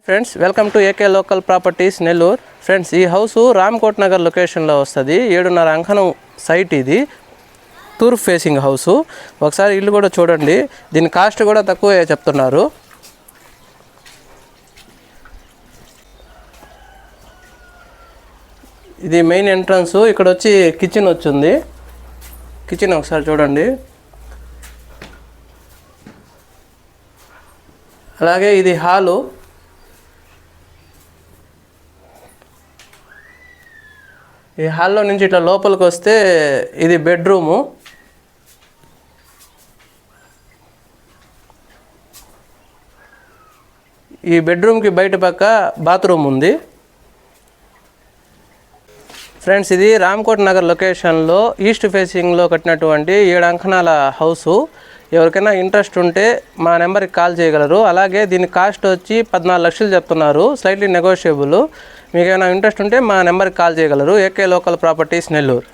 Friends welcome to AK local properties Nellore. Friends ఈ house Ramkot Nagar లొకేషన్లో వస్తుంది. 7.5 అంకణం సైట్ ఇది, తూర్పు ఫేసింగ్ హౌసు. ఒకసారి ఇల్లు కూడా చూడండి. దీని కాస్ట్ కూడా తక్కువే చెప్తున్నారు. ఇది మెయిన్ ఎంట్రన్స్. ఇక్కడ వచ్చి కిచెన్ వచ్చింది. కిచెన్ ఒకసారి చూడండి. అలాగే ఇది హాలు. ఈ హాల్లో నుంచి ఇట్లా లోపలికి వస్తే ఇది బెడ్రూము. ఈ బెడ్రూమ్కి బయట పక్క బాత్రూమ్ ఉంది. ఫ్రెండ్స్ ఇది రామ్కోట్ నగర్ లొకేషన్లో ఈస్ట్ ఫేసింగ్లో కట్టినటువంటి 7 అంకణాల హౌసు. ఎవరికైనా ఇంట్రెస్ట్ ఉంటే మా నెంబర్కి కాల్ చేయగలరు. అలాగే దీని కాస్ట్ వచ్చి 14 లక్షలు చెప్తున్నారు, స్లైట్లీ నెగోషియబుల్. మీకు ఏమైనా ఇంట్రెస్ట్ ఉంటే మా నెంబర్కి కాల్ చేయగలరు. AK local properties Nellore.